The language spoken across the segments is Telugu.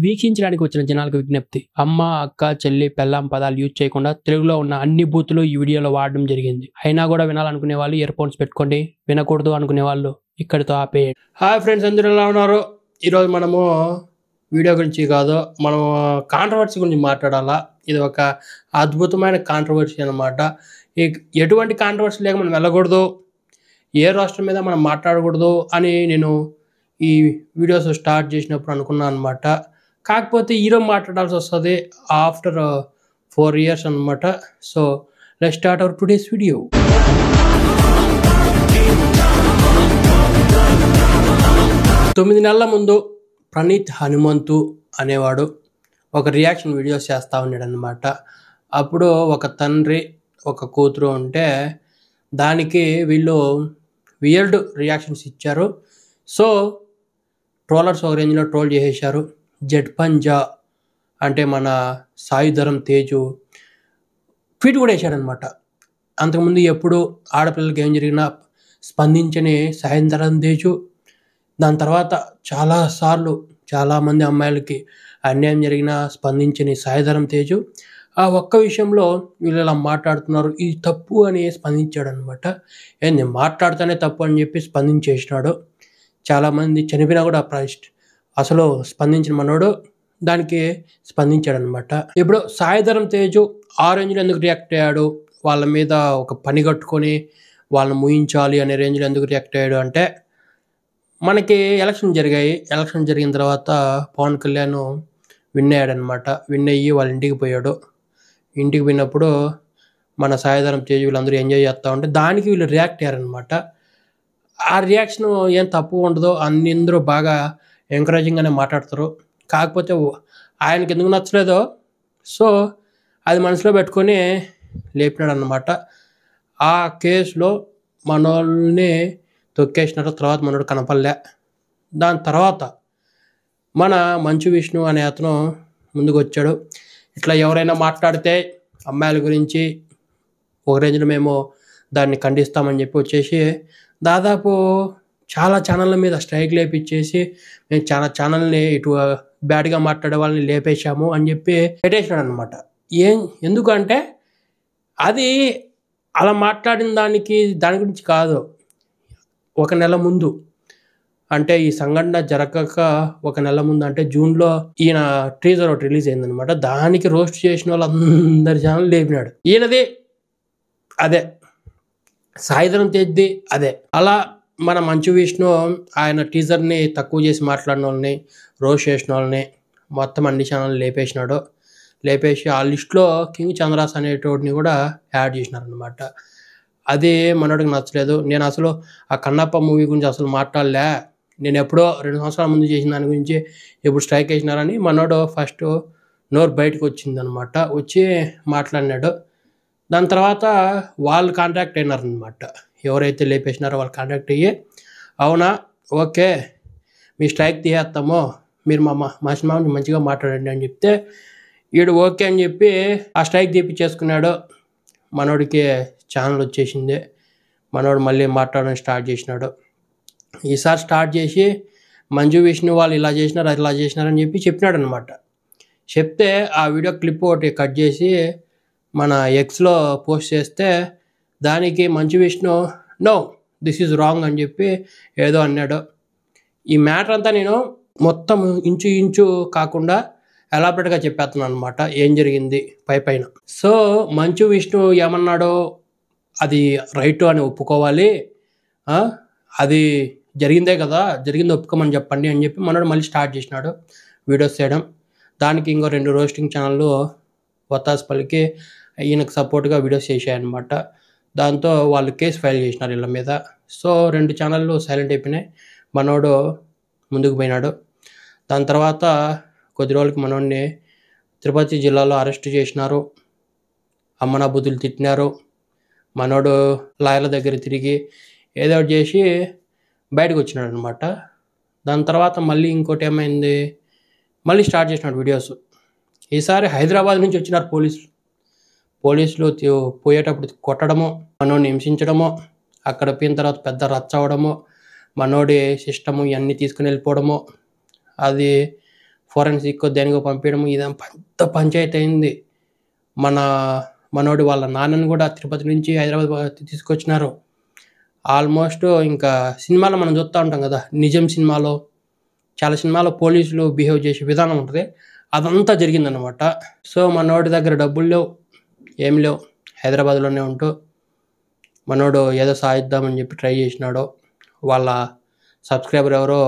వీక్షించడానికి వచ్చిన జనాలకు విజ్ఞప్తి. అమ్మ, అక్క, చెల్లి, పెళ్ళాం పదాలు యూజ్ చేయకుండా తెలుగులో ఉన్న అన్ని బూతులు ఈ వీడియోలో వాడడం జరిగింది. అయినా కూడా వినాలనుకునే వాళ్ళు ఇయర్ ఫోన్స్ పెట్టుకోండి, వినకూడదు అనుకునే వాళ్ళు ఇక్కడితో ఆపేయండి. హాయ్ ఫ్రెండ్స్, అందరూ ఎలా ఉన్నారు? ఈరోజు మనము వీడియో గురించి కాదు, మనం కాంట్రవర్సీ గురించి మాట్లాడాలా. ఇది ఒక అద్భుతమైన కాంట్రవర్సీ అనమాట. ఎటువంటి కాంట్రవర్సీ లేక మనం వెళ్ళకూడదు, ఏ రాష్ట్రం మీద మనం మాట్లాడకూడదు అని నేను ఈ వీడియోస్ స్టార్ట్ చేసినప్పుడు అనుకున్నాను అనమాట. కాకపోతే ఈరోజు మాట్లాడాల్సి వస్తుంది ఆఫ్టర్ 4 years అనమాట. So let's start our today's video. తొమ్మిది నెలల ముందు ప్రణీత్ హనుమంతు అనేవాడు ఒక రియాక్షన్ వీడియోస్ చేస్తూ ఉన్నాడు అనమాట. అప్పుడు ఒక తండ్రి ఒక కూతురు ఉంటే దానికి వీళ్ళు వియర్డ్ రియాక్షన్స్ ఇచ్చారు. సో ట్రోలర్స్ ఒక రేంజ్లో ట్రోల్ చేసేసారు. జడ్ పంజా అంటే మన సాయి ధరమ్ తేజు ట్వీట్ కూడా వేసాడనమాట. అంతకుముందు ఎప్పుడు ఆడపిల్లలకి ఏం జరిగినా స్పందించని సాయి ధరమ్ తేజు, దాని తర్వాత చాలాసార్లు చాలామంది అమ్మాయిలకి అన్యాయం జరిగినా స్పందించని సాయి ధరమ్ తేజు ఆ ఒక్క విషయంలో వీళ్ళు ఇలా మాట్లాడుతున్నారు, ఇది తప్పు అని స్పందించాడు అనమాట. ఏంది మాట్లాడితేనే తప్పు అని చెప్పి స్పందించేసినాడు. చాలామంది చనిపోయినా కూడా అసలు స్పందించిన మనోడు దానికి స్పందించాడనమాట. ఇప్పుడు సాయి ధరమ్ తేజు ఆ రేంజ్లో ఎందుకు రియాక్ట్ అయ్యాడు, వాళ్ళ మీద ఒక పని కట్టుకొని వాళ్ళని ముయించాలి అనే రేంజ్లో ఎందుకు రియాక్ట్ అయ్యాడు అంటే, మనకి ఎలక్షన్ జరిగాయి. ఎలక్షన్ జరిగిన తర్వాత పవన్ కళ్యాణ్ విన్ అయ్యాడనమాట. విన్ అయ్యి వాళ్ళ ఇంటికి పోయాడు. ఇంటికి పోయినప్పుడు మన సాయి ధరమ్ తేజు వీళ్ళందరూ ఎంజాయ్ చేస్తూ ఉంటే దానికి వీళ్ళు రియాక్ట్ అయ్యారనమాట. ఆ రియాక్షన్ ఏం తప్పు ఉండదు, అందరూ బాగా ఎంకరేజింగ్గానే మాట్లాడతారు. కాకపోతే ఆయనకి ఎందుకు నచ్చలేదో సో అది మనసులో పెట్టుకొని లేపినాడు అన్నమాట. ఆ కేసులో మనోళ్ళని తొక్కేసినారు. తర్వాత మనోడు కనపడలే. దాని తర్వాత మన మంచు విష్ణు అనే అతను ముందుకు వచ్చాడు. ఇట్లా ఎవరైనా మాట్లాడితే అమ్మాయిల గురించి ఒక రేంజ్లో మేము దాన్ని ఖండిస్తామని చెప్పి వచ్చేసి దాదాపు చాలా ఛానళ్ళ మీద స్ట్రైక్ లేపిచ్చేసి మేము చాలా ఛానల్ని ఇటు బ్యాడ్గా మాట్లాడే వాళ్ళని లేపేశాము అని చెప్పి పెట్టేసినాడు అనమాట. ఎందుకంటే అది అలా మాట్లాడిన దాని గురించి కాదు. ఒక నెల ముందు అంటే ఈ సంఘటన జరగక ఒక నెల ముందు అంటే జూన్లో ఈయన టీజర్ ఒకటి రిలీజ్ అయిందనమాట. దానికి రోస్ట్ చేసిన వాళ్ళందరి ఛానల్ లేపినాడు. ఈయనది అదే, సాయి ధరమ్ తేజ్ది అదే. అలా మన మంచు విష్ణు ఆయన టీజర్ని తక్కువ చేసి మాట్లాడిన వాళ్ళని, రోస్ట్ చేసిన వాళ్ళని మొత్తం అన్ని ఛానల్ లేపేసినాడు. లేపేసి ఆ లిస్ట్లో కింగ్ చంద్రాస్ అనేటోడిని కూడా యాడ్ చేసినారనమాట. అది మనోడికి నచ్చలేదు. నేను అసలు ఆ కన్నప్ప మూవీ గురించి అసలు మాట్లాడలే, నేను ఎప్పుడో 2 సంవత్సరాల ముందు చేసిన దాని గురించి ఎప్పుడు స్ట్రైక్ వేసినారని మనోడు ఫస్ట్ నోరు బయటకు వచ్చిందనమాట. వచ్చి మాట్లాడినాడు. దాని తర్వాత వాళ్ళు కాంటాక్ట్ అయినారనమాట. ఎవరైతే లేపేసినారో వాళ్ళు కాంటాక్ట్ అయ్యి, అవునా ఓకే మీ స్ట్రైక్ తీసేస్తామో, మీరు మా సినిమా మంచిగా మాట్లాడండి అని చెప్తే వీడు ఓకే అని చెప్పి ఆ స్ట్రైక్ తీపిచ్చేసుకున్నాడు. మనోడికి ఛానల్ వచ్చేసింది. మనోడు మళ్ళీ మాట్లాడడం స్టార్ట్ చేసినాడు. ఈసారి స్టార్ట్ చేసి మంచు విష్ణు వాళ్ళు ఇలా చేసినారు అలా చేసినారని చెప్పి చెప్పినాడు అనమాట. చెప్తే ఆ వీడియో క్లిప్ ఒకటి కట్ చేసి మన ఎక్స్లో పోస్ట్ చేస్తే దానికి Manchu Vishnu no this is wrong అని చెప్పి ఏదో అన్నాడు. ఈ మ్యాటర్ అంతా నేను మొత్తం ఇంచు కాకుండా ఎలాబరేట్గా చెప్పేస్తున్నాను అనమాట, ఏం జరిగింది పైన. సో మంచు విష్ణు ఏమన్నాడో అది రైట్ అని ఒప్పుకోవాలి, అది జరిగిందే కదా, జరిగింది ఒప్పుకోమని చెప్పండి అని చెప్పి మనోడు మళ్ళీ స్టార్ట్ చేసినాడు వీడియోస్ చేయడం. దానికి ఇంకో 2 రోస్టింగ్ ఛానళ్ళు వత్తాసుపల్లికి ఈయనకు సపోర్ట్గా వీడియోస్ చేశాయన్నమాట. దాంతో వాళ్ళు కేసు ఫైల్ చేసినారు వీళ్ళ మీద. సో 2 ఛానళ్ళు సైలెంట్ అయిపోయినాయి. మనోడు ముందుకు పోయినాడు. దాని తర్వాత కొద్ది రోజులకి మనోడిని తిరుపతి జిల్లాలో అరెస్ట్ చేసినారు. అమ్మనా బుద్ధులు తిట్టినారు. మనోడు లాయర్ల దగ్గర తిరిగి ఏదో ఒకటి చేసి బయటకు వచ్చినాడు అనమాట. దాని తర్వాత మళ్ళీ ఇంకోటి ఏమైంది, మళ్ళీ స్టార్ట్ చేసినాడు వీడియోస్. ఈసారి హైదరాబాద్ నుంచి వచ్చినారు పోలీసులు పోయేటప్పుడు కొట్టడము, మనోడిని హింసించడము, అక్కడ పోయిన తర్వాత పెద్ద రచ్చ అవడము, మనోడి సిస్టము ఇవన్నీ తీసుకుని వెళ్ళిపోవడము, అది ఫోరెన్సిక్ దేనికో పంపించడము ఇదేం పెద్ద పంచాయతీ అయింది. మనోడి వాళ్ళ నాన్నని కూడా తిరుపతి నుంచి హైదరాబాద్ తీసుకొచ్చినారు. ఆల్మోస్ట్ ఇంకా సినిమాలో మనం చూస్తూ ఉంటాం కదా, నిజం సినిమాలో చాలా సినిమాలో పోలీసులు బిహేవ్ చేసే విధానం ఉంటుంది, అదంతా జరిగిందనమాట. సో మనోడి దగ్గర డబ్బులు లేవు, ఏం లేవు. హైదరాబాద్లోనే ఉంటూ మనోడు ఏదో సాధిద్దామని చెప్పి ట్రై చేసినాడు. వాళ్ళ సబ్స్క్రైబర్ ఎవరో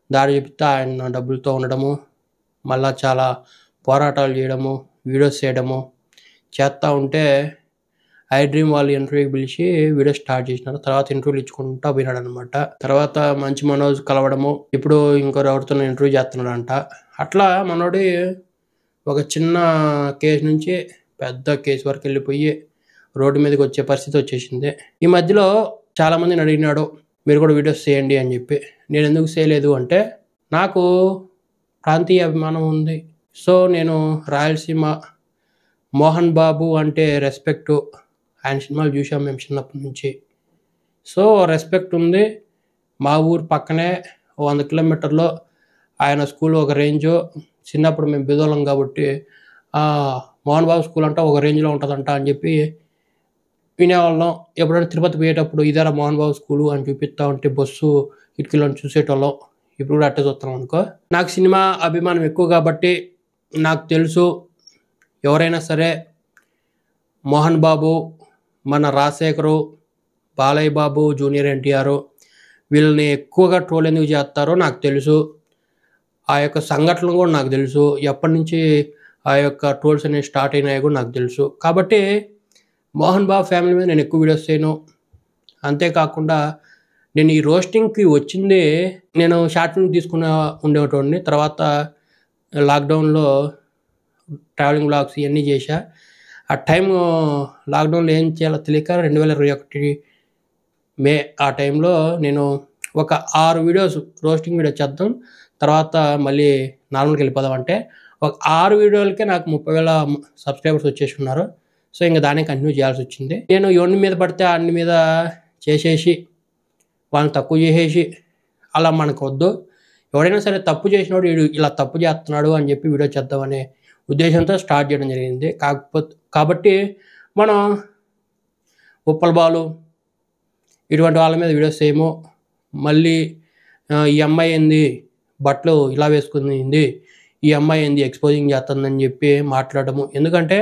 దారి చెప్తే ఆయన డబ్బులతో ఉండడము, మళ్ళా చాలా పోరాటాలు చేయడము, వీడియోస్ చేయడము చేస్తూ ఉంటే ఐ డ్రీమ్ వాళ్ళు ఇంటర్వ్యూకి పిలిచి వీడియో స్టార్ట్ చేసినారు. తర్వాత ఇంటర్వ్యూలు ఇచ్చుకుంటూ పోయినాడు అనమాట. తర్వాత మంచి మనోజ్ కలవడము, ఇప్పుడు ఇంకొకరు ఎవరితో ఇంటర్వ్యూ చేస్తున్నాడంట. అట్లా మనోడి ఒక చిన్న కేసు నుంచి పెద్ద కేసు వరకు వెళ్ళిపోయి రోడ్డు మీదకి వచ్చే పరిస్థితి వచ్చేసింది. ఈ మధ్యలో చాలామందిని అడిగినాడు మీరు కూడా వీడియోస్ చేయండి అని చెప్పి. నేను ఎందుకు చేయలేదు అంటే నాకు ప్రాంతీయ అభిమానం ఉంది. సో నేను రాయలసీమ మోహన్ బాబు అంటే రెస్పెక్టు, ఆయన సినిమాలు చూసాం మేము చిన్నప్పటి నుంచి. సో రెస్పెక్ట్ ఉంది. మా ఊరు పక్కనే 100 కిలోమీటర్లో ఆయన స్కూల్ ఒక రేంజు. చిన్నప్పుడు మేము బెదోళం కాబట్టి మోహన్ బాబు స్కూల్ అంట ఒక రేంజ్లో ఉంటుందంట అని చెప్పి వినేవాళ్ళం. ఎప్పుడైనా తిరుపతి పోయేటప్పుడు ఇదేరా మోహన్ బాబు స్కూలు అని చూపిస్తూ ఉంటే బస్సు కిటికీలను చూసేటోళ్ళం. ఇప్పుడు కూడా అట్టే చూస్తున్నాం అనుకో. నాకు సినిమా అభిమానం ఎక్కువ కాబట్టి నాకు తెలుసు ఎవరైనా సరే మోహన్ బాబు, మన రాజశేఖరు, బాలయ్య బాబు, జూనియర్ ఎన్టీఆర్ వీళ్ళని ఎక్కువగా ట్రోల్ ఎందుకు చేస్తారో నాకు తెలుసు. ఆ యొక్క సంఘటనలు కూడా నాకు తెలుసు. ఎప్పటి నుంచి ఆ యొక్క ట్రోల్స్ అనేవి స్టార్ట్ అయినాయో కూడా నాకు తెలుసు. కాబట్టి మోహన్ బాబు ఫ్యామిలీ మీద నేను ఎక్కువ వీడియోస్ చేయను. అంతేకాకుండా నేను ఈ రోస్టింగ్కి వచ్చింది, నేను షార్ట్ ఫిల్మ్ తీసుకున్న ఉండేటోడిని. తర్వాత లాక్డౌన్లో ట్రావెలింగ్ వ్లాగ్స్ ఇవన్నీ చేశా. ఆ టైం లాక్డౌన్లో ఏం చేయాలో తెలియక 2021 మే ఆ టైంలో నేను ఒక 6 వీడియోస్ రోస్టింగ్ వీడియో చేద్దాం, తర్వాత మళ్ళీ నార్మల్కి వెళ్ళిపోదాం అంటే ఒక 6 వీడియోలకే నాకు 30,000 సబ్స్క్రైబర్స్ వచ్చేసి ఉన్నారు. సో ఇంకా దాన్ని కంటిన్యూ చేయాల్సి వచ్చింది. నేను ఎవరి మీద పడితే అన్ని మీద చేసేసి వాళ్ళని తక్కువ చేసేసి అలా మనకు వద్దు. ఎవడైనా సరే తప్పు చేసినోడు వీడు ఇలా తప్పు చేస్తున్నాడు అని చెప్పి వీడియో చేద్దామనే ఉద్దేశంతో స్టార్ట్ చేయడం జరిగింది. కాబట్టి మనం ఉప్పల్ బాలు ఇటువంటి వాళ్ళ మీద వీడియోస్ చేయము. మళ్ళీ ఈ అమ్మాయి ఏంది బట్టలు ఇలా వేసుకుంది, ఈ అమ్మాయి ఏంది ఎక్స్పోజింగ్ చేస్తుందని చెప్పి మాట్లాడము. ఎందుకంటే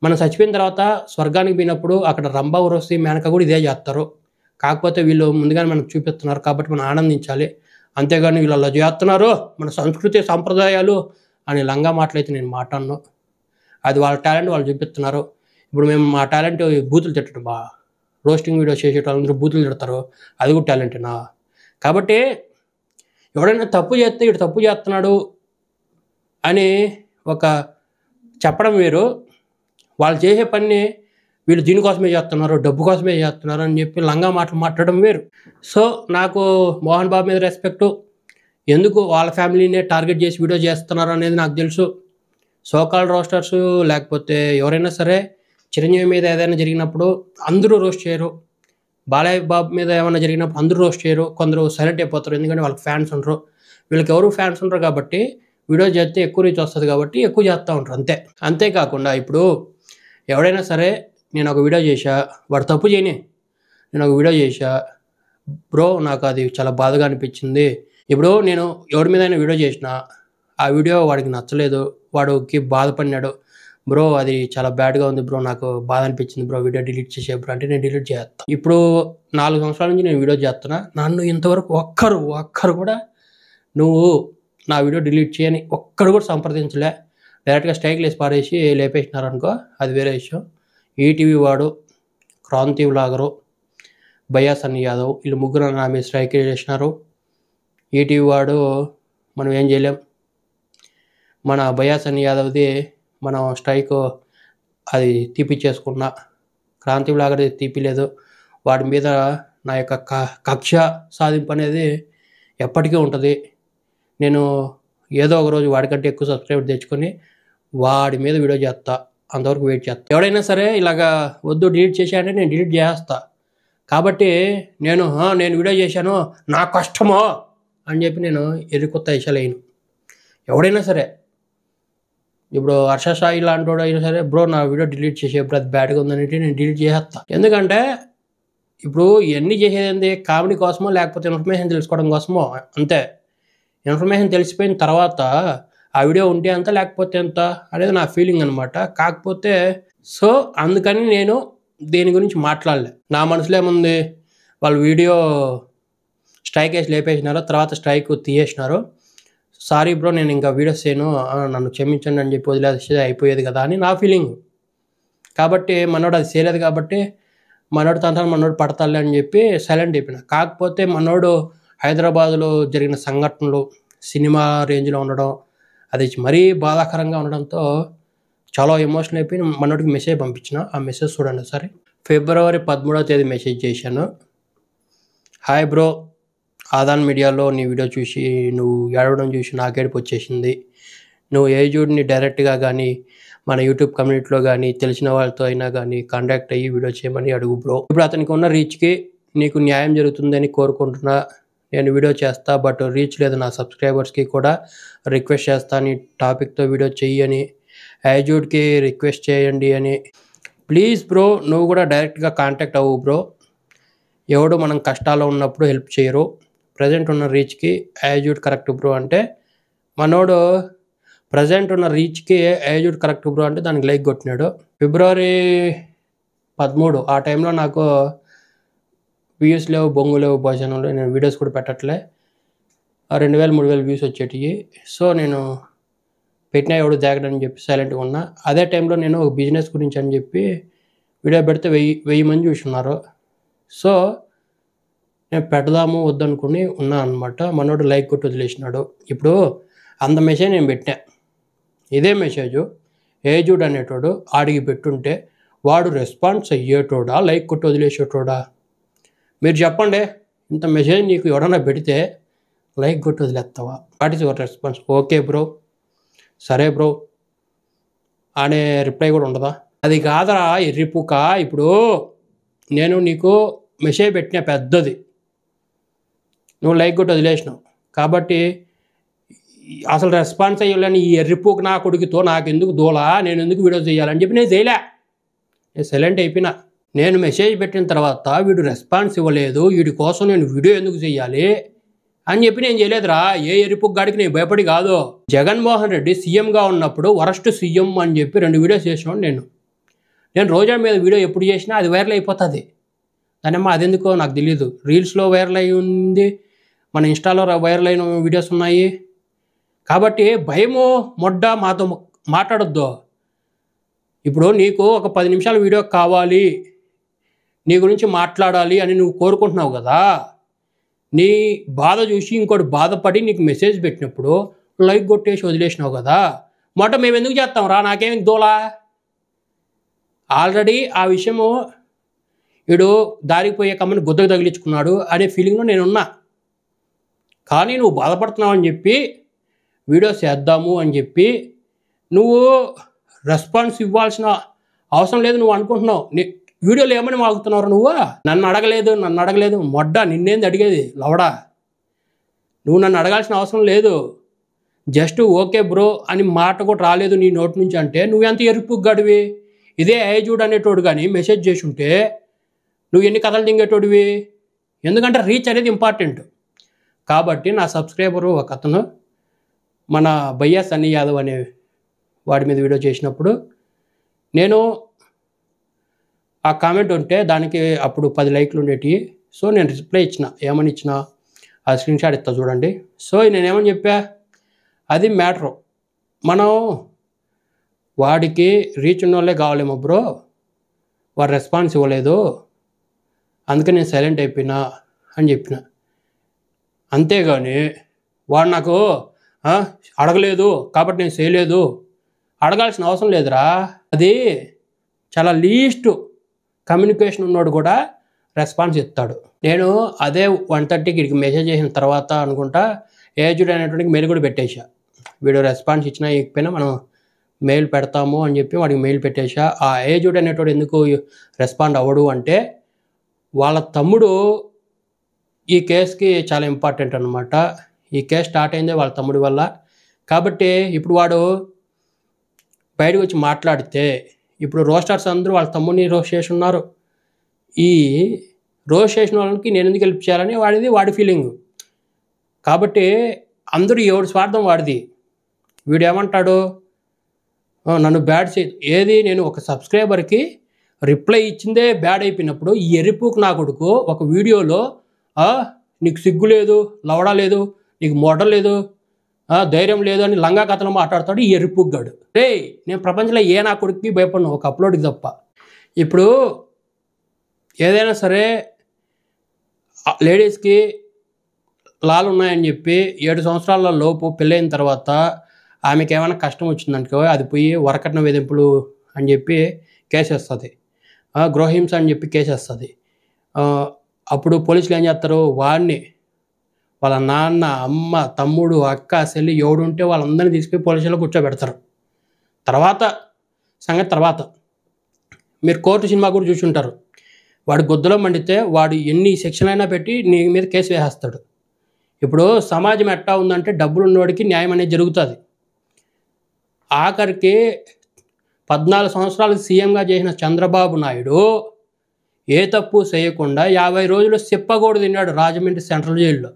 మనం చచ్చిపోయిన తర్వాత స్వర్గానికి పోయినప్పుడు అక్కడ రంభ ఉర్వశి మేనక కూడా ఇదే చేస్తారు. కాకపోతే వీళ్ళు ముందుగానే మనకు చూపిస్తున్నారు కాబట్టి మనం ఆనందించాలి. అంతేగాని వీళ్ళు అలా చేస్తున్నారు మన సంస్కృతి సంప్రదాయాలు అని లంగా మాటలైతే నేను మాట్లాడను. అది వాళ్ళ టాలెంట్ వాళ్ళు చూపిస్తున్నారు. ఇప్పుడు మేము మా టాలెంట్ బూతులు తిట్టడం, రోస్టింగ్ వీడియోస్ చేసే వాళ్ళందరూ బూతులు తిడతారు, అది కూడా టాలెంటేనా? కాబట్టి ఎవడైనా తప్పు చేస్తే ఇటు తప్పు చేస్తున్నాడు అని ఒక చెప్పడం వేరు, వాళ్ళు చేసే పని వీళ్ళు దీనికోసమే చేస్తున్నారు, డబ్బు కోసమే చేస్తున్నారు అని చెప్పి లంగా మాటలు మాట్లాడడం వేరు. సో నాకు మోహన్ బాబు మీద రెస్పెక్టు, ఎందుకు వాళ్ళ ఫ్యామిలీనే టార్గెట్ చేసి వీడియో చేస్తున్నారు అనేది నాకు తెలుసు. సోకాల్ రోస్టర్స్ లేకపోతే ఎవరైనా సరే చిరంజీవి మీద ఏదైనా జరిగినప్పుడు అందరూ రోస్ట్ చేయరు, బాలయ్య బాబు మీద ఏమైనా జరిగినప్పుడు అందరూ రోస్ట్ చేయరు, కొందరు సైలెంట్ అయిపోతారు ఎందుకంటే వాళ్ళకి ఫ్యాన్స్ ఉండరు. వీళ్ళకి ఎవరు ఫ్యాన్స్ ఉండరు కాబట్టి వీడియో చేస్తే ఎక్కువ రీచ్ వస్తుంది కాబట్టి ఎక్కువ చేస్తూ ఉంటారు అంతే. అంతేకాకుండా ఇప్పుడు ఎవడైనా సరే నేను ఒక వీడియో చేశా, వాడు తప్పు చేయని, నేను ఒక వీడియో చేశా బ్రో నాకు అది చాలా బాధగా అనిపించింది. ఇప్పుడు నేను ఎవరి మీద అయినా వీడియో చేసినా ఆ వీడియో వాడికి నచ్చలేదు, వాడికి బాధపడినాడు, బ్రో అది చాలా బ్యాడ్గా ఉంది బ్రో, నాకు బాధ అనిపించింది బ్రో, వీడియో డిలీట్ చేసే బ్రో అంటే నేను డిలీట్ చేస్తాను. ఇప్పుడు 4 సంవత్సరాల నుంచి నేను వీడియో చేస్తున్నా, నన్ను ఇంతవరకు ఒక్కరు కూడా నువ్వు నా వీడియో డిలీట్ చేయని ఒక్కడు కూడా సంప్రదించలే. డైరెక్ట్గా స్ట్రైక్ లేసి పారేసి లేపేసినారనుకో అది వేరే విషయం. ఈటీవీ వాడు, క్రాంతి వ్లాగరు, భయ్యా సన్నీ యాదవ్ వీళ్ళు ముగ్గురు నా మీద స్ట్రైక్ చేసినారు. ఈటీవీ వాడు మనం ఏం చేయలేం, మన భయ్యా సన్నీ యాదవ్ది మనం స్ట్రైక్ అది తీపిచ్చేసుకున్నా, క్రాంతి వ్లాగర్ తీపిలేదు. వాడి మీద నా యొక్క కక్ష సాధింపు అనేది ఎప్పటికీ ఉంటుంది. నేను ఏదో ఒక రోజు వాడికంటే ఎక్కువ సబ్స్క్రైబర్ తెచ్చుకొని వాడి మీద వీడియో చేస్తా, అంతవరకు వెయిట్ చేస్తా. ఎవడైనా సరే ఇలాగా వద్దు డిలీట్ చేశానంటే నేను డిలీట్ చేస్తా. కాబట్టి నేను వీడియో చేశాను నా కష్టమో అని చెప్పి నేను ఎరుకొత్త ఇషలేను. ఎవడైనా సరే, ఇప్పుడు హర్ష సాయి లాంటి వాడు అయినా సరే, బ్రో నా వీడియో డిలీట్ చేసే బ్రో అది బ్యాడ్గా ఉందనేది నేను డిలీట్ చేసేస్తాను. ఎందుకంటే ఇప్పుడు ఇవన్నీ చేసేది ఏంటి, కామెడీ కోసమో లేకపోతే ఇన్ఫర్మేషన్ తెలుసుకోవడం కోసమో, అంతే. ఇన్ఫర్మేషన్ తెలిసిపోయిన తర్వాత ఆ వీడియో ఉంటే ఎంత లేకపోతే ఎంత అనేది నా ఫీలింగ్ అనమాట. కాకపోతే సో అందుకని నేను దీని గురించి మాట్లాడలే. నా మనసులో ఏముంది, వాళ్ళు వీడియో స్ట్రైక్ వేసి లేపేసినారు, తర్వాత స్ట్రైక్ తీయేసినారు, సారీ బ్రో నేను ఇంకా వీడియోస్ చేయను, నన్ను క్షమించండి అని చెప్పి వదిలేస్తే అయిపోయేది కదా అని నా ఫీలింగ్. కాబట్టి మనోడు అది చేయలేదు కాబట్టి మనోడు తన మనోడు పడతాలే అని చెప్పి సైలెంట్ అయిపోయినా. కాకపోతే మనోడు హైదరాబాద్లో జరిగిన సంఘటనలు సినిమా రేంజ్లో ఉండడం, అది మరీ బాధాకరంగా ఉండడంతో చాలా ఎమోషనల్ అయిపోయి మనోడికి మెసేజ్ పంపించిన. ఆ మెసేజ్ చూడండి ఒకసారి. ఫిబ్రవరి 13వ తేదీ మెసేజ్ చేశాను. హాయ్ బ్రో, ఆదాన్ మీడియాలో నీ వీడియో చూసి నువ్వు ఏడవడం చూసి నాకు ఏడుపు వచ్చేసింది. నువ్వు ఏజుడ్ని డైరెక్ట్గా కానీ మన యూట్యూబ్ కమ్యూనిటీలో కానీ తెలిసిన వాళ్ళతో అయినా కానీ కాంటాక్ట్ అయ్యి వీడియో చేయమని అడుగు బ్రో. ఇప్పుడు అతనికి ఉన్న రీచ్కి నీకు న్యాయం జరుగుతుందని కోరుకుంటున్నా. నేను వీడియో చేస్తా, బట్ రీచ్ లేదు. నా సబ్స్క్రైబర్స్కి కూడా రిక్వెస్ట్ చేస్తా నీ టాపిక్తో వీడియో చెయ్యని, ఏజుడ్కి రిక్వెస్ట్ చేయండి అని. ప్లీజ్ బ్రో నువ్వు కూడా డైరెక్ట్గా కాంటాక్ట్ అవ్వు బ్రో. ఎవడు మనం కష్టాల్లో ఉన్నప్పుడు హెల్ప్ చేయరు. ప్రజెంట్ ఉన్న రీచ్కి ఏజుడ్ కరెక్ట్ బ్రో అంటే మనోడు ప్రజెంట్ ఉన్న రీచ్కి ఏజుడ్ కరెక్ట్ బ్రో అంటే దానికి లైక్ కొట్టినాడు. ఫిబ్రవరి 13 ఆ టైంలో నాకు వ్యూస్ లేవు, బొంగు లేవు, భోజనంలో నేను వీడియోస్ కూడా పెట్టట్లే. 2000-3000 వ్యూస్ వచ్చేటివి. సో నేను పెట్టినా ఎవడు జాగ్రత్త అని చెప్పి సైలెంట్గా ఉన్నా. అదే టైంలో నేను ఒక బిజినెస్ గురించి అని చెప్పి వీడియో పెడితే 1000 మంది చూస్తున్నారు. సో నేను పెడదాము వద్దనుకుని ఉన్నా అనమాట. మనోడు లైక్ కొట్టి వదిలేసినాడు. ఇప్పుడు అంత మెసేజ్ నేను పెట్టా. ఇదే మెసేజు ఏజుడ్ అనేటోడు ఆడికి పెట్టుంటే వాడు రెస్పాన్స్ అయ్యేటోడా లైక్ కొట్టి వదిలేసేటోడా? మీరు చెప్పండి. ఇంత మెసేజ్ నీకు ఎవడన్నా పెడితే లైక్ కొట్టి వదిలేస్తావా? What is your response? Okay bro, సరే బ్రో అనే రిప్లై కూడా ఉండదా? అది కాదరా ఎర్రిపుక. ఇప్పుడు నేను నీకు మెసేజ్ పెట్టిన పెద్దది, నువ్వు లైక్ కొట్టి వదిలేసినావు కాబట్టి అసలు రెస్పాన్స్ అయ్యాలని ఈ ఎర్రిపోకు నా కొడుకుతో నాకెందుకు దూలా, నేను ఎందుకు వీడియో చేయాలని చెప్పి నేను చేయలే. నేను సైలెంట్ అయిపోయినా. నేను మెసేజ్ పెట్టిన తర్వాత వీడు రెస్పాన్స్ ఇవ్వలేదు, వీడి కోసం నేను వీడియో ఎందుకు చేయాలి అని చెప్పి నేను చేయలేదురా. ఏ ఎర్రిపోకు గాడికి నేను భయపడి కాదు. జగన్మోహన్ రెడ్డి సీఎంగా ఉన్నప్పుడు వరస్ట్ సీఎం అని చెప్పి 2 వీడియోస్ చేసినాడు. నేను రోజా మీద వీడియో ఎప్పుడు చేసినా అది వైరల్ అయిపోతుంది. దానిమ్మ అదెందుకో నాకు తెలీదు. రీల్స్లో వైరల్ అయి ఉంది, మన ఇన్స్టాలో వైరల్ అయిన వీడియోస్ ఉన్నాయి. కాబట్టి భయము మొడ్డ మాతో మాట్లాడొద్దు. ఇప్పుడు నీకు ఒక 10 నిమిషాల వీడియో కావాలి, నీ గురించి మాట్లాడాలి అని నువ్వు కోరుకుంటున్నావు కదా. నీ బాధ చూసి ఇంకోటి బాధపడి నీకు మెసేజ్ పెట్టినప్పుడు లైక్ కొట్టేసి వదిలేసినావు కదా. మొట్ట మేము ఎందుకు చేస్తాం రా, నాకేమి దోలా. ఆల్రెడీ ఆ విషయము వీడు దారికి పోయే కమ్మని గుద్దకు తగిలించుకున్నాడు అనే ఫీలింగ్లో నేనున్నా. కానీ నువ్వు బాధపడుతున్నావు అని చెప్పి వీడియోస్ చేద్దాము అని చెప్పి నువ్వు రెస్పాన్స్ ఇవ్వాల్సిన అవసరం లేదు నువ్వు అనుకుంటున్నావు. వీడియోలు ఏమని మాగుతున్నావు నువ్వు? నన్ను అడగలేదు మొడ్డ, నిన్నేంది అడిగేది లవడా. నువ్వు నన్ను అడగాల్సిన అవసరం లేదు. జస్ట్ ఓకే బ్రో అని మాట కూడా రాలేదు నీ నోటి నుంచి అంటే నువ్వెంత ఎరుపు గడివి. ఇదే ఏజుడ్ అనేటోడు కానీ మెసేజ్ చేసి ఉంటే నువ్వు ఎన్ని కథలు తింగేటోడివి. ఎందుకంటే రీచ్ అనేది ఇంపార్టెంట్. కాబట్టి నా సబ్స్క్రైబరు ఒక అతను మన భయ్యా సన్నీ యాదవ్ అనే వాడి మీద వీడియో చేసినప్పుడు నేను ఆ కామెంట్ ఉంటే దానికి అప్పుడు 10 లైక్లు ఉండేటివి. సో నేను రిప్లై ఇచ్చిన. ఏమని ఇచ్చిన ఆ స్క్రీన్ షాట్ ఇస్తా చూడండి. సో నేనేమని చెప్పా, అది మ్యాటరు. మనం వాడికి రీచ్ ఉన్న వాళ్ళే కావాలేమో బ్రో, వాడు రెస్పాన్స్ ఇవ్వలేదు అందుకని నేను సైలెంట్ అయిపోయినా అని చెప్పిన. అంతేగాని వాడు నాకు అడగలేదు కాబట్టి నేను చేయలేదు అడగాల్సిన అవసరం లేదురా. అది చాలా లీస్ట్ కమ్యూనికేషన్ ఉన్నోడు కూడా రెస్పాన్స్ ఇస్తాడు. నేను అదే 1:30కి ఇక్కడికి మెసేజ్ చేసిన తర్వాత అనుకుంటా ఏజుడ్ అనేటువంటి మెయిల్ కూడా పెట్టేశా. వీడియో రెస్పాన్స్ ఇచ్చినా ఇకపోయినా మనం మెయిల్ పెడతాము అని చెప్పి వాడికి మెయిల్ పెట్టేశా. ఆ ఏజుడ్ అనేటోడు ఎందుకు రెస్పాండ్ అవ్వడు అంటే వాళ్ళ తమ్ముడు ఈ కేసుకి చాలా ఇంపార్టెంట్ అనమాట. ఈ కేసు స్టార్ట్ అయిందే వాళ్ళ తమ్ముడి వల్ల. కాబట్టి ఇప్పుడు వాడు బయటకు వచ్చి మాట్లాడితే ఇప్పుడు రోస్టర్స్ అందరూ వాళ్ళ తమ్ముడిని రోస్ట్ చేసి ఉన్నారు. ఈ రోస్ట్ చేసిన వాళ్ళకి నేను ఎందుకు హెల్ప్ చేయాలని వాడి ఫీలింగ్. కాబట్టి అందరూ ఎవరి స్వార్థం వాడిది. వీడు ఏమంటాడు, నన్ను బ్యాడ్ ఏది నేను ఒక సబ్స్క్రైబర్కి రిప్లై ఇచ్చిందే బ్యాడ్ అయిపోయినప్పుడు ఈ ఎర్రిపూకు నా కొడుకు ఒక వీడియోలో నీకు సిగ్గు లేదు, లవడా లేదు, నీకు మొడ లేదు, ధైర్యం లేదు అని లంగా కథలు మాట్లాడతాడు ఈ ఎర్రిపూగ్గాడు. రే నేను ప్రపంచంలో ఏ నా కొడుకుకి భయపడను ఒక అప్లోడ్కి తప్ప. ఇప్పుడు ఏదైనా సరే లేడీస్కి లాలు ఉన్నాయని చెప్పి 7 సంవత్సరాల లోపు పెళ్ళైన తర్వాత ఆమెకి ఏమైనా కష్టం వచ్చిందనుకో అది పోయి వరకట్న వేధింపులు అని చెప్పి కేసేస్తుంది, గృహహింస అని చెప్పి కేసేస్తుంది. అప్పుడు పోలీసులు ఏం చేస్తారు, వాడిని వాళ్ళ నాన్న, అమ్మ, తమ్ముడు, అక్క, చెల్లి ఎవడు ఉంటే వాళ్ళందరినీ తీసుకుపోయి పోలీసులో కూర్చోబెడతారు. తర్వాత సంగతి తర్వాత. మీరు కోర్టు సినిమా కూడా చూసి ఉంటారు. వాడు గొద్దులో మండితే వాడు ఎన్ని సెక్షన్లైనా పెట్టి నీ మీద కేసు వేసేస్తాడు. ఇప్పుడు సమాజం ఎట్టా ఉందంటే డబ్బులు ఉన్నవాడికి న్యాయం అనేది జరుగుతుంది. ఆఖరికి 14 సంవత్సరాలు సీఎంగా చేసిన చంద్రబాబు నాయుడు ఏ తప్పు చేయకుండా 50 రోజులు చెప్పగోడు తిన్నాడు రాజమండ్రి సెంట్రల్ జైల్లో.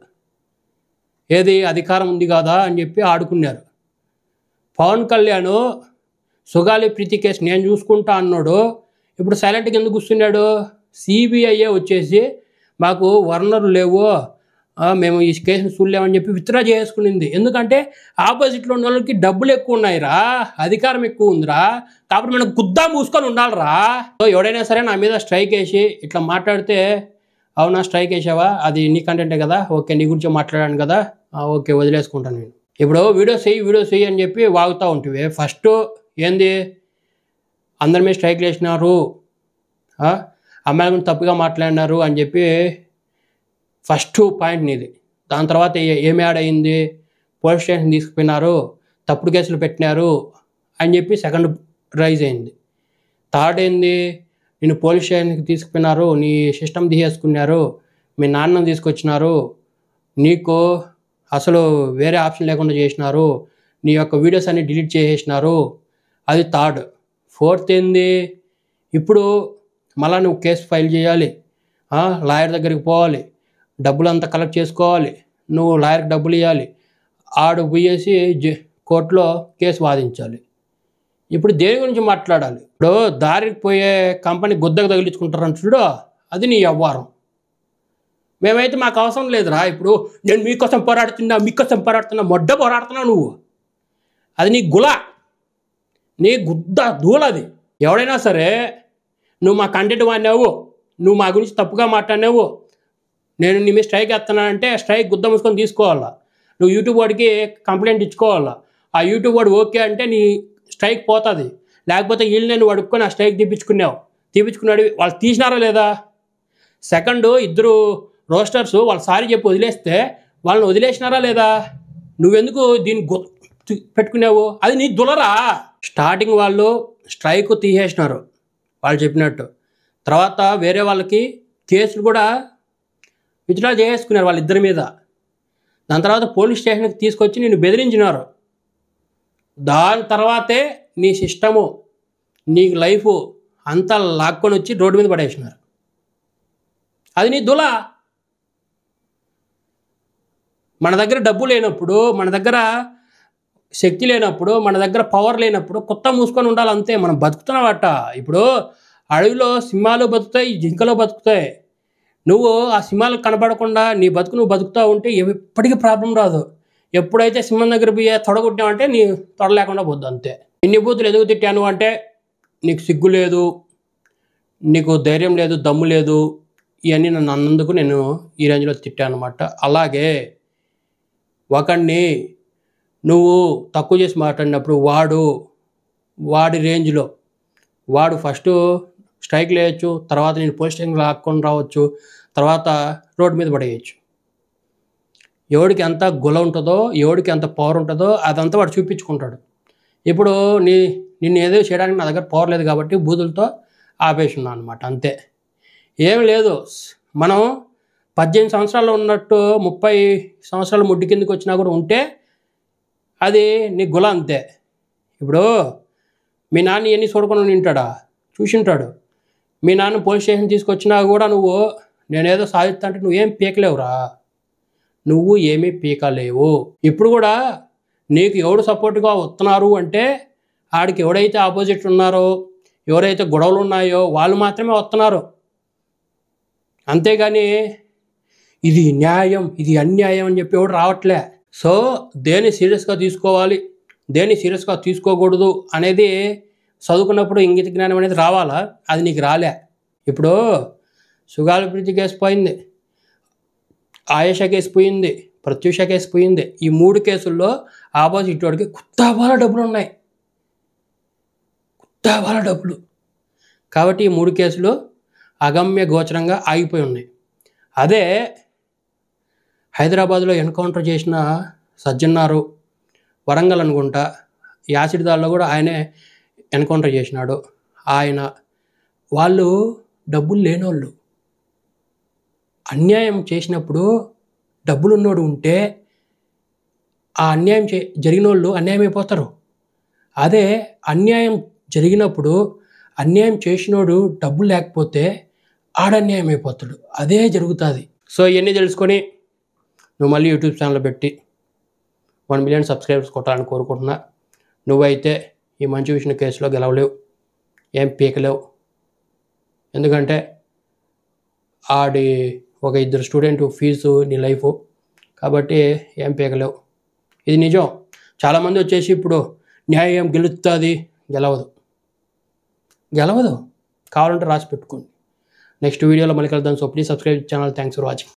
ఏది అధికారం ఉంది కదా అని చెప్పి ఆడుకున్నారు. పవన్ కళ్యాణ్ సుగాలి ప్రీతి కేసు నేను చూసుకుంటా అన్నాడు. ఇప్పుడు సైలెంట్గా ఎందుకు కూర్చున్నాడు? సిబిఐఏ వచ్చేసి మాకు వర్నర్లు లేవు, మేము ఈ కేసును చూడలేమని చెప్పి విత్డ్రా చేసుకునింది. ఎందుకంటే ఆపోజిట్లో ఉన్న వాళ్ళకి డబ్బులు ఎక్కువ ఉన్నాయిరా, అధికారం ఎక్కువ ఉందిరా, కాబట్టి మనం గుద్దా మూసుకొని ఉండాలిరా. సో ఎవడైనా సరే నా మీద స్ట్రైక్ వేసి ఇట్లా మాట్లాడితే, అవునా స్ట్రైక్ వేసావా, అది నీ కంటెంటే కదా, ఓకే నీ గురించి మాట్లాడాను కదా, ఓకే వదిలేసుకుంటాను నేను. ఇప్పుడు వీడియో చెయ్యి అని చెప్పి వాగుతూ ఉంటుంది. ఫస్ట్ ఏంది, అందరి మీద స్ట్రైక్లు వేసినారు, అమ్మాయిల గురించి తప్పుగా మాట్లాడినారు అని చెప్పి ఫస్ట్ పాయింట్ నీది. దాని తర్వాత ఏమి యాడ్ అయింది, పోలీస్ స్టేషన్ తీసుకుపోయినారు, తప్పుడు కేసులు పెట్టినారు అని చెప్పి సెకండ్ రైజ్ అయింది. థర్డ్ ఏంది, నేను పోలీస్ స్టేషన్కి తీసుకుపోయినారు, నీ సిస్టమ్ తీసేసుకున్నారు, మీ నాన్నని తీసుకొచ్చినారు, నీకు అసలు వేరే ఆప్షన్ లేకుండా చేసినారు, నీ యొక్క వీడియోస్ అన్ని డిలీట్ చేసేసినారు, అది థర్డ్. ఫోర్త్ ఏంది, ఇప్పుడు మళ్ళీ నువ్వు కేసు ఫైల్ చేయాలి, లాయర్ దగ్గరికి పోవాలి, డబ్బులు అంతా కలెక్ట్ చేసుకోవాలి, నువ్వు లాయర్కి డబ్బులు ఇవ్వాలి, ఆడు పోయేసి కోర్టులో కేసు వాదించాలి. ఇప్పుడు దేని గురించి మాట్లాడాలి? ఇప్పుడు దారికి పోయే కంపెనీ గుద్దకు తగిలించుకుంటారని చూడు, అది నీ వ్యవహారం. మేమైతే మాకు అవసరం లేదురా, ఇప్పుడు నేను మీకోసం పోరాడుతున్నా మొడ్డ పోరాడుతున్నా నువ్వు, అది నీ నీ గుద్ద దూలది. ఎవడైనా సరే నువ్వు మా కంటెంట్ వాడినావు, నువ్వు మా గురించి తప్పుగా మాట్లాడినావు, నేను నీ మీద స్ట్రైక్ వేస్తున్నానంటే స్ట్రైక్ గుద్ద మూసుకొని తీసుకోవాలా. నువ్వు యూట్యూబ్ వాడికి కంప్లైంట్ ఇచ్చుకోవాలా. ఆ యూట్యూబ్ వాడు ఓకే అంటే నీ స్ట్రైక్ పోతుంది. లేకపోతే వీళ్ళు నేను అడుక్కొని ఆ స్ట్రైక్ తీపించుకున్నాడు, వాళ్ళు తీసినారా లేదా? సెకండ్, ఇద్దరు రోస్టర్స్ వాళ్ళు సారీ చెప్పి వదిలేస్తే వాళ్ళని వదిలేసినారా లేదా? నువ్వెందుకు దీన్ని పెట్టుకున్నావు? అది నీ దులరా. స్టార్టింగ్ వాళ్ళు స్ట్రైక్ తీసేసినారు వాళ్ళు చెప్పినట్టు, తర్వాత వేరే వాళ్ళకి కేసులు కూడా విత్డ్రా చేసుకున్నారు వాళ్ళిద్దరి మీద. దాని తర్వాత పోలీస్ స్టేషన్కి తీసుకొచ్చి నిన్ను బెదిరించినారు. దాని తర్వాతే నీ సిస్టము, నీకు లైఫ్ అంతా లాక్కొని వచ్చి రోడ్డు మీద పడేసినారు. అది నీ దుల. మన దగ్గర డబ్బు లేనప్పుడు, మన దగ్గర శక్తి లేనప్పుడు, మన దగ్గర పవర్ లేనప్పుడు కొత్త మూసుకొని ఉండాలి అంతే. మనం బతుకుతున్నావట. ఇప్పుడు అడవిలో సింహాలు బతుకుతాయి, జింకలు బతుకుతాయి. నువ్వు ఆ సింహాలకు కనపడకుండా నీ బతుకు నువ్వు బతుకుతూ ఉంటే ఎప్పటికీ ప్రాబ్లం రాదు. ఎప్పుడైతే సింహం దగ్గర పోయి తొడగొట్టావంటే నీ తొడ లేకుండా పోద్దు అంతే. ఇన్ని బూతులు ఎందుకు తిట్టాను అంటే, నీకు సిగ్గు లేదు, నీకు ధైర్యం లేదు, దమ్ము లేదు, ఇవన్నీ నన్ను అన్నందుకు నేను ఈ రేంజ్లో తిట్టాను అనమాట. అలాగే ఒకడిని నువ్వు తక్కువ చేసి మాట్లాడినప్పుడు వాడి రేంజ్లో వాడు ఫస్ట్ స్ట్రైక్ లేయచ్చు, తర్వాత నేను పోలీస్ స్టేషన్కి లాక్కొని రావచ్చు, తర్వాత రోడ్డు మీద పడేయచ్చు. ఎవడికి ఎంత గుల ఉంటుందో, ఎవడికి ఎంత పవర్ ఉంటుందో అదంతా వాడు చూపించుకుంటాడు. ఇప్పుడు నిన్ను ఏదో చేయడానికి నా దగ్గర పవర్ లేదు కాబట్టి బూతులతో ఆపేసున్నా అనమాట అంతే. ఏం లేదు, మనం 18 సంవత్సరాలు ఉన్నట్టు 30 సంవత్సరాలు ముడ్డి కిందకి వచ్చినా కూడా ఉంటే అది నీ గుల అంతే. ఇప్పుడు మీ నాన్న ఇవన్నీ చూడకుండా ఉంటాడా? చూసింటాడు. మీ నాన్న పోలీస్ స్టేషన్ తీసుకొచ్చినా కూడా నువ్వు నేనేదో సాధిస్తా అంటే నువ్వేం పీకలేవురా, నువ్వు ఏమీ పీకలేవు. ఇప్పుడు కూడా నీకు ఎవడు సపోర్ట్గా వస్తున్నారు అంటే ఆడికి ఎవడైతే ఆపోజిట్ ఉన్నారో, ఎవరైతే గొడవలు ఉన్నాయో వాళ్ళు మాత్రమే వస్తున్నారు. అంతేగాని ఇది న్యాయం, ఇది అన్యాయం అని చెప్పి ఎవడు రావట్లే. సో దేన్ని సీరియస్గా తీసుకోవాలి, దేన్ని సీరియస్గా తీసుకోకూడదు అనేది చదువుకున్నప్పుడు ఇంగిత జ్ఞానం అనేది రావాలా? అది నీకు రాలే. ఇప్పుడు సుగాల ప్రీతి కేసు పోయింది, ఆయేష కేసు పోయింది, ప్రత్యూష కేసు పోయింది. ఈ 3 కేసుల్లో ఆపోజిట్ వాడికి కుత్తాబాల డబ్బులు ఉన్నాయి, కుత్తాబాల డబ్బులు. కాబట్టి ఈ 3 కేసులు అగమ్య గోచరంగా ఆగిపోయి ఉన్నాయి. అదే హైదరాబాద్లో ఎన్కౌంటర్ చేసిన సజ్జన్నారు, వరంగల్ అనుకుంటా యాసిడ్ దాడిలో కూడా ఆయనే ఎన్కౌంటర్ చేసినాడు. వాళ్ళు డబ్బులు లేనోళ్ళు. అన్యాయం చేసినప్పుడు డబ్బులున్నోడు ఉంటే ఆ అన్యాయం జరిగిన వాళ్ళు అన్యాయం అయిపోతారు. అదే అన్యాయం జరిగినప్పుడు అన్యాయం చేసినోడు డబ్బులు లేకపోతే ఆడన్యాయం అయిపోతాడు. అదే జరుగుతుంది. సో ఇవన్నీ తెలుసుకొని నువ్వు మళ్ళీ యూట్యూబ్ ఛానల్ పెట్టి 1 మిలియన్ సబ్స్క్రైబర్స్ కొట్టాలని కోరుకుంటున్నా. నువ్వైతే ఈ మంచు విష్ణు కేసులో గెలవలేవు, ఏం పీకలేవు. ఎందుకంటే ఆడి ఒక 2 స్టూడెంట్ ఫీజు నీ లైఫ్, కాబట్టి ఏం పీకలేవు. ఇది నిజం. చాలామంది వచ్చేసి ఇప్పుడు న్యాయం గెలుస్తుంది, గెలవదు. కావాలంటే రాసి పెట్టుకోండి. నెక్స్ట్ వీడియోలో మళ్ళీ కలుద్దాం. So please subscribe channel. Thanks for watching.